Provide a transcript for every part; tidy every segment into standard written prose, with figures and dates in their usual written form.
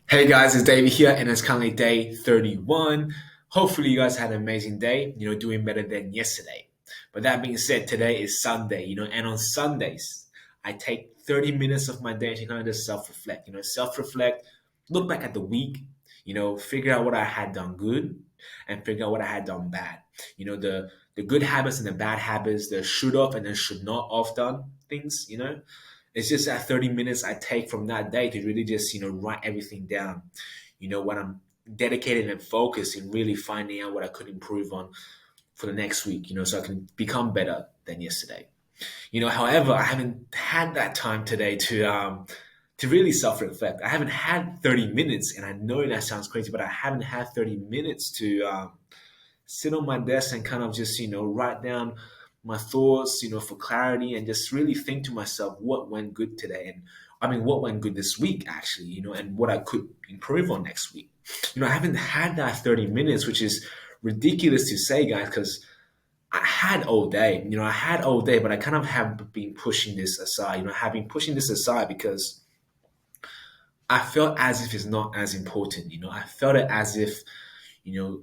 Hey guys, it's David here, and it's currently day 31. Hopefully, you guys had an amazing day, doing better than yesterday. But that being said, today is Sunday, and on Sundays, I take 30 minutes of my day to kind of just self reflect, look back at the week, figure out what I had done good and figure out what I had done bad. The good habits and the bad habits, the should have and the should not have done things. It's just that 30 minutes I take from that day to really just, write everything down. When I'm dedicated and focused in really finding out what I could improve on for the next week, so I can become better than yesterday. However, I haven't had that time today to really self-reflect. I haven't had 30 minutes, and I know that sounds crazy, but I haven't had 30 minutes to sit on my desk and kind of just write down my thoughts for clarity and just really think to myself what went good today, and I mean what went good this week actually, and what I could improve on next week. I haven't had that 30 minutes, which is ridiculous to say, guys, because I had all day, but I kind of have been pushing this aside. I have been pushing this aside because I felt as if it's not as important. I felt it as if, you know,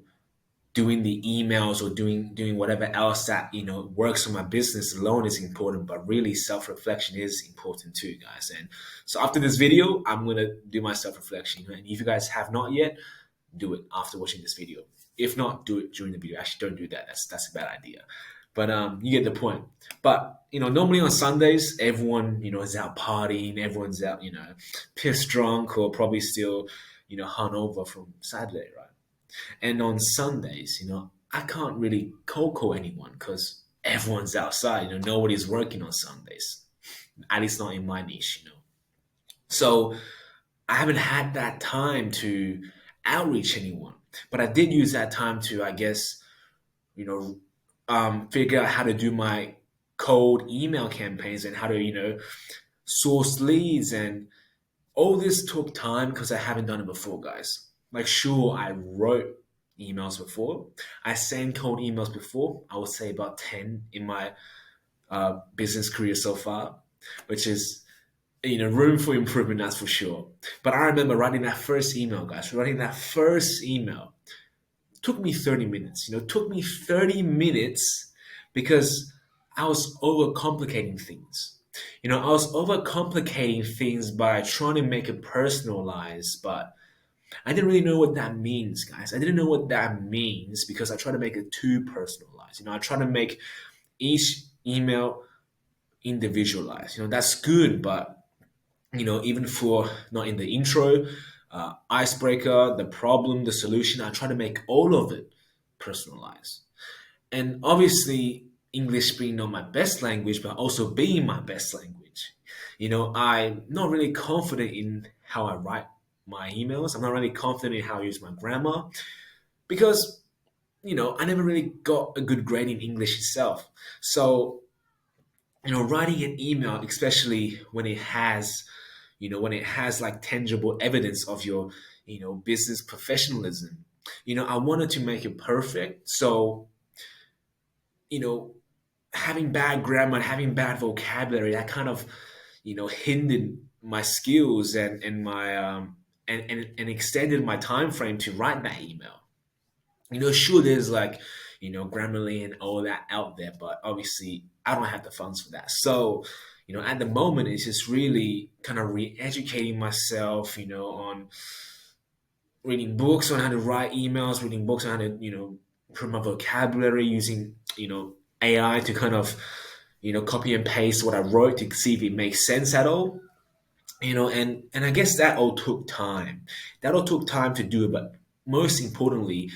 doing the emails or doing whatever else that works on my business alone is important, but really self-reflection is important too, guys. And so after this video, I'm gonna do my self-reflection, and if you guys have not yet, do it after watching this video. If not, do it during the video. Actually, don't do that. That's a bad idea. But you get the point. But normally on Sundays, everyone is out partying, everyone's out pissed drunk or probably still hungover from Saturday, right? And on Sundays, I can't really cold call anyone because everyone's outside. Nobody's working on Sundays, at least not in my niche. So I haven't had that time to outreach anyone, but I did use that time to, I guess, you know, figure out how to do my cold email campaigns and how to, source leads. And all this took time because I haven't done it before, guys. Like, sure, I wrote emails before. I sent cold emails before. I would say about 10 in my business career so far, which is, room for improvement, that's for sure. But I remember writing that first email, guys. Writing that first email took me 30 minutes. Took me 30 minutes because I was overcomplicating things. I was overcomplicating things by trying to make it personalized, but I didn't really know what that means, guys. I didn't know what that means because I try to make it too personalized. I try to make each email individualized. That's good, but even for not in the intro, icebreaker, the problem, the solution, I try to make all of it personalized. And obviously, English being not my best language, but also being my best language. I'm not really confident in how I write my emails. I'm not really confident in how I use my grammar because, I never really got a good grade in English itself. So, writing an email, especially when it has like tangible evidence of your, business professionalism, I wanted to make it perfect. So, you know, having bad grammar, having bad vocabulary, that kind of, hindered my skills and my and extended my time frame to write that email. Sure, there's like, Grammarly and all that out there, but obviously I don't have the funds for that. So, at the moment, it's just really kind of re-educating myself, on reading books on how to write emails, reading books on how to, improve my vocabulary, using, AI to kind of, copy and paste what I wrote to see if it makes sense at all. And I guess that all took time. That all took time to do it, but most importantly,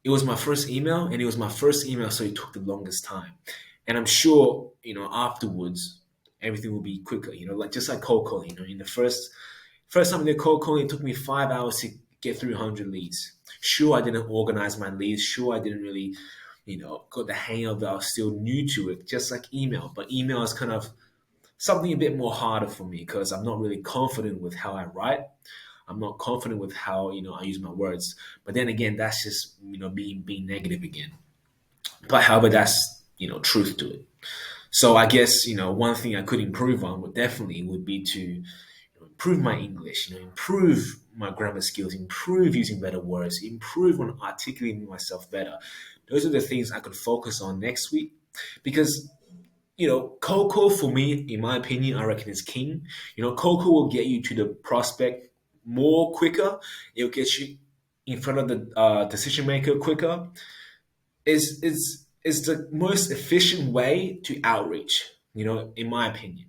it was my first email, and it was my first email, so it took the longest time. And I'm sure, afterwards, everything will be quicker. Like just like cold calling. In the first time I did cold calling, it took me 5 hours to get through 100 leads. Sure, I didn't organize my leads. Sure, I didn't really, got the hang of it. I was still new to it, just like email. But email is kind of something a bit more harder for me because I'm not really confident with how I write. I'm not confident with how I use my words. But then again, that's just being negative again. But however, that's truth to it. So I guess one thing I could improve on would definitely would be to improve my English. Improve my grammar skills, improve using better words, improve on articulating myself better. Those are the things I could focus on next week because cold call for me, in my opinion, I reckon is king. Cold call will get you to the prospect more quicker. It'll get you in front of the decision maker quicker. Is the most efficient way to outreach. In my opinion,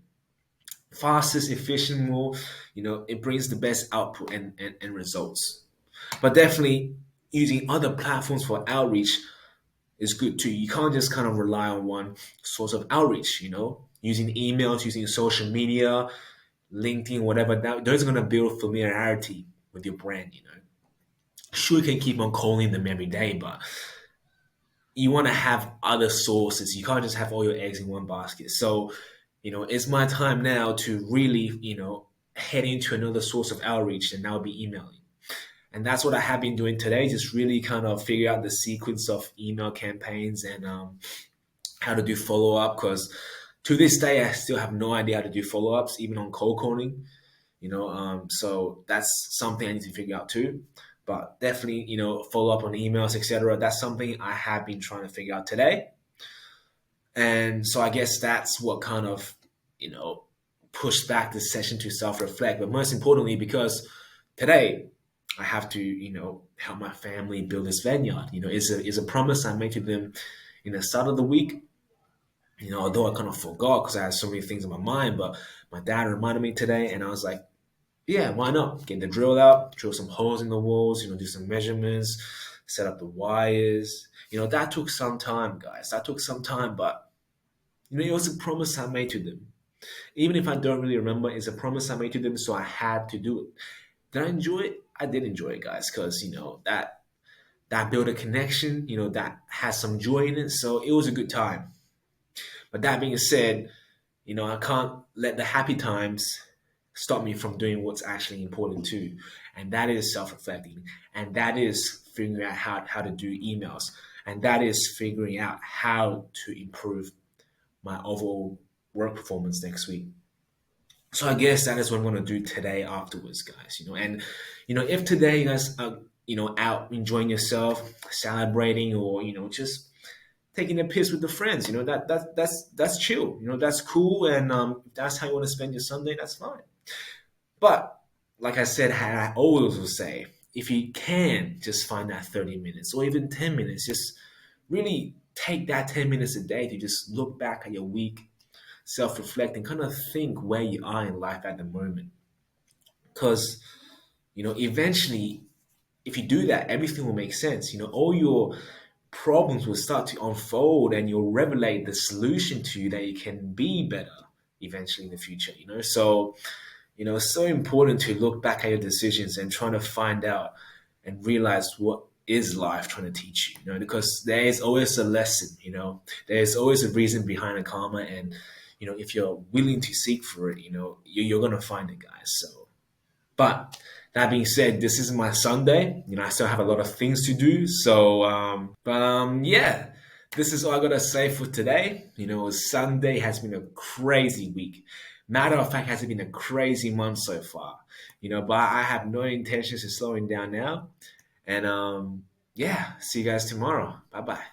fastest, efficient, more. It brings the best output and results. But definitely using other platforms for outreach is good too. You can't just kind of rely on one source of outreach, using emails, using social media, LinkedIn, whatever. Those are going to build familiarity with your brand. Sure, you can keep on calling them every day, but you want to have other sources. You can't just have all your eggs in one basket. So, it's my time now to really, head into another source of outreach, and that would be emailing. And that's what I have been doing today, just really kind of figure out the sequence of email campaigns and how to do follow up. Because to this day, I still have no idea how to do follow ups, even on cold calling. So that's something I need to figure out too. But definitely, follow up on emails, etc. That's something I have been trying to figure out today. And so I guess that's what kind of, pushed back this session to self reflect. But most importantly, because today I have to, help my family build this vineyard. It's a promise I made to them in the start of the week. Although I kind of forgot because I had so many things in my mind, but my dad reminded me today, and I was like, yeah, why not? Get the drill out, drill some holes in the walls, do some measurements, set up the wires. That took some time, guys. That took some time, but it was a promise I made to them. Even if I don't really remember, it's a promise I made to them, so I had to do it. Did I enjoy it? I did enjoy it, guys, because that built a connection, that has some joy in it. So it was a good time. But that being said, I can't let the happy times stop me from doing what's actually important too. And that is self-reflecting. And that is figuring out how to do emails. And that is figuring out how to improve my overall work performance next week. So I guess that is what I'm gonna do today afterwards, guys. And if today you guys are out enjoying yourself, celebrating, or just taking a piss with the friends, that's chill. That's cool, and if that's how you want to spend your Sunday, that's fine. But like I said, I always will say, if you can just find that 30 minutes or even 10 minutes, just really take that 10 minutes a day to just look back at your week, self-reflect, and kind of think where you are in life at the moment. Because, eventually, if you do that, everything will make sense. All your problems will start to unfold and you'll revelate the solution to you that you can be better eventually in the future. So it's so important to look back at your decisions and trying to find out and realize what is life trying to teach you, because there is always a lesson, there's always a reason behind a karma. And, if you're willing to seek for it, you're going to find it, guys. So, but that being said, this is my Sunday. I still have a lot of things to do. So, yeah, this is all I gotta say for today. Sunday has been a crazy week. Matter of fact, has been a crazy month so far. But I have no intentions of slowing down now. And yeah, see you guys tomorrow. Bye bye.